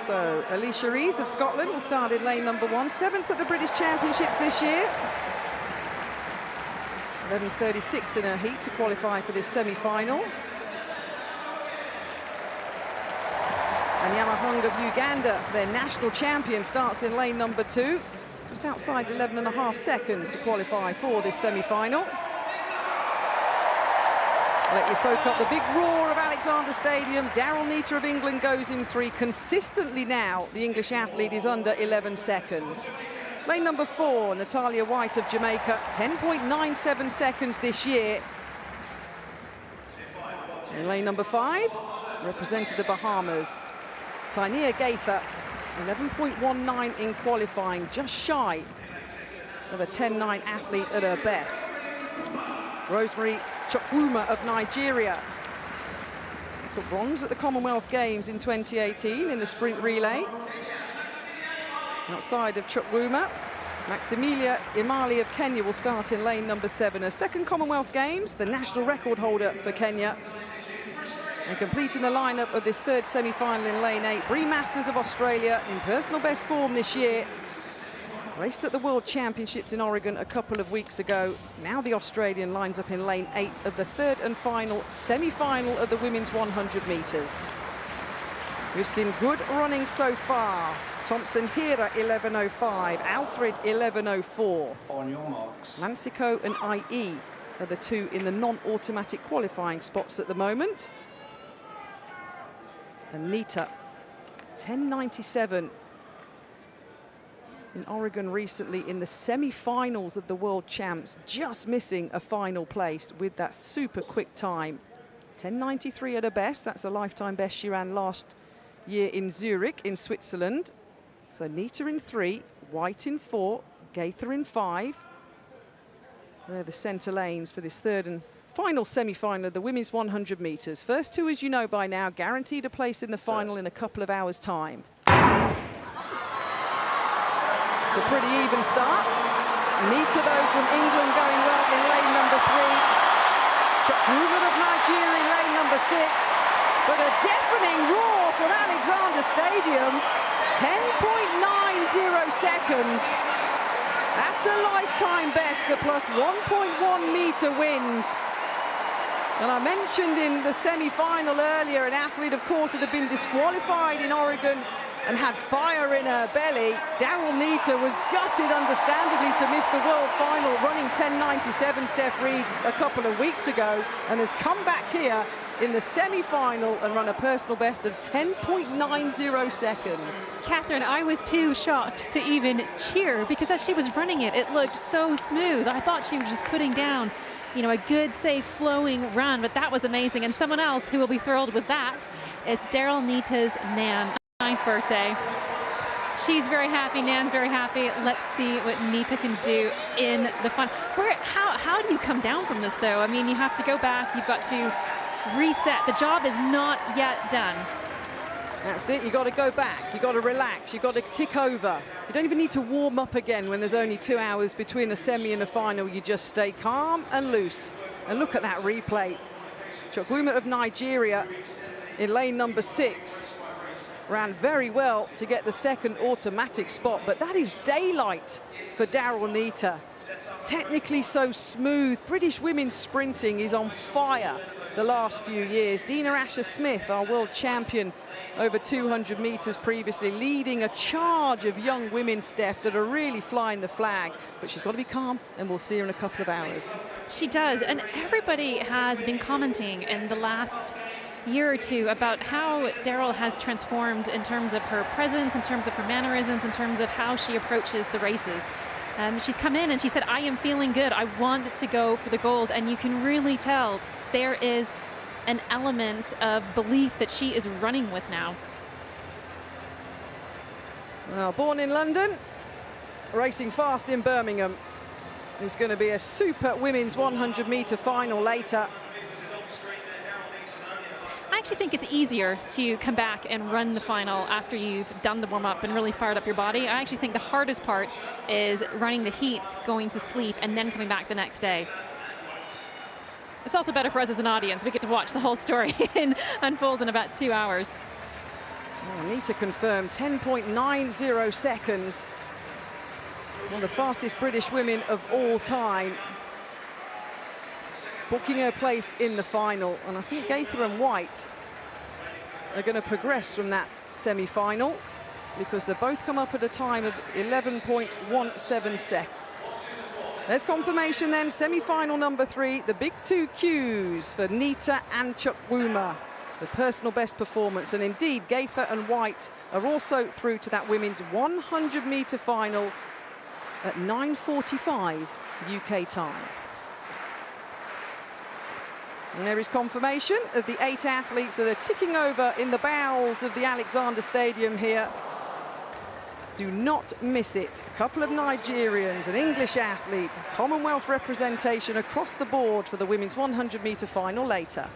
So Alicia Rees of Scotland will start in lane number 1, 7th at the British Championships this year. 11:36 in her heat to qualify for this semi-final. And Yamahung of Uganda, their national champion, starts in lane number 2, just outside 11.5 seconds to qualify for this semi-final. Let you soak up the big roar of Alexander Stadium. Daryll NEITA of England goes in 3. Consistently now, the English athlete is under 11 seconds. Lane number 4, Natalia White of Jamaica, 10.97 seconds this year. In lane number 5, represented the Bahamas, Tainia Gaither, 11.19 in qualifying, just shy of a 10.9 athlete at her best. Rosemary Chukwuma of Nigeria took bronze at the Commonwealth Games in 2018 in the sprint relay. Outside of Chukwuma, Maximilia Imali of Kenya will start in lane number 7. Her second Commonwealth Games, the national record holder for Kenya. And completing the lineup of this third semi-final in lane 8, Bree Masters of Australia in personal best form this year. Raced at the World Championships in Oregon a couple of weeks ago. Now the Australian lines up in lane 8 of the third and final semi-final of the women's 100 metres. We've seen good running so far. Thompson Hira 11.05, Alfred 11.04. On your marks. Lancico and IE are the 2 in the non-automatic qualifying spots at the moment. And NEITA 10.97 in Oregon recently in the semi-finals of the World Champs, just missing a final place with that super quick time. 10.93 at her best. That's a lifetime best she ran last year in Zurich in Switzerland. So NEITA in 3, White in 4, Gaither in 5. They're the centre lanes for this third and final semi-final of the women's 100 metres. First 2, as you know by now, guaranteed a place in the final in a couple of hours' time. It's a pretty even start. NEITA, though, from England going well in lane number 3. Chukwuma of Nigeria in lane number 6. But a deafening roar from Alexander Stadium. 10.90 seconds. That's a lifetime best, a plus 1.1 metre wind. And I mentioned in the semi-final earlier, an athlete, of course, that had been disqualified in Oregon and had fire in her belly. Daryll NEITA was gutted, understandably, to miss the world final, running 10.97 Steph Reed a couple of weeks ago, and has come back here in the semi-final and run a personal best of 10.90 seconds. Catherine, I was too shocked to even cheer, because as she was running it, it looked so smooth. I thought she was just putting down, you know, a good, safe, flowing run, but that was amazing. And someone else who will be thrilled with that is Daryll NEITA's Nan. 9th birthday. She's very happy. Nan's very happy. Let's see what NEITA can do in the final. How do you come down from this, though? I mean, you have to go back. You've got to reset. The job is not yet done. That's it. You've got to go back. You've got to relax. You've got to tick over. You don't even need to warm up again when there's only 2 hours between a semi and a final. You just stay calm and loose. And look at that replay. Chukwuma of Nigeria in lane number 6. Ran very well to get the second automatic spot, but that is daylight for Daryll NEITA. Technically so smooth. British women's sprinting is on fire the last few years. Dina Asher-Smith, our world champion over 200 metres previously, leading a charge of young women, Steph, that are really flying the flag. But she's got to be calm, and we'll see her in a couple of hours. She does, and everybody has been commenting in the last year or two about how Daryll has transformed in terms of her presence, in terms of her mannerisms, in terms of how she approaches the races. She's come in and she said, I am feeling good. I want to go for the gold. And you can really tell there is an element of belief that she is running with now. Well, born in London, racing fast in Birmingham. There's going to be a super women's 100-metre final later. I actually think it's easier to come back and run the final after you've done the warm-up and really fired up your body. I actually think the hardest part is running the heats, going to sleep, and then coming back the next day. It's also better for us as an audience. We get to watch the whole story unfold in about 2 hours. NEITA confirmed 10.90 seconds. One of the fastest British women of all time. Booking her place in the final. And I think Gaither and White are going to progress from that semi-final because they both come up at a time of 11.17 seconds. There's confirmation then, semi-final number 3, the big 2 Qs for NEITA and Chukwuma. The personal best performance, and indeed Gaither and White are also through to that women's 100-metre final at 9:45 UK time. And there is confirmation of the 8 athletes that are ticking over in the bowels of the Alexander Stadium here. Do not miss it. A couple of Nigerians, an English athlete, Commonwealth representation across the board for the women's 100-metre final later.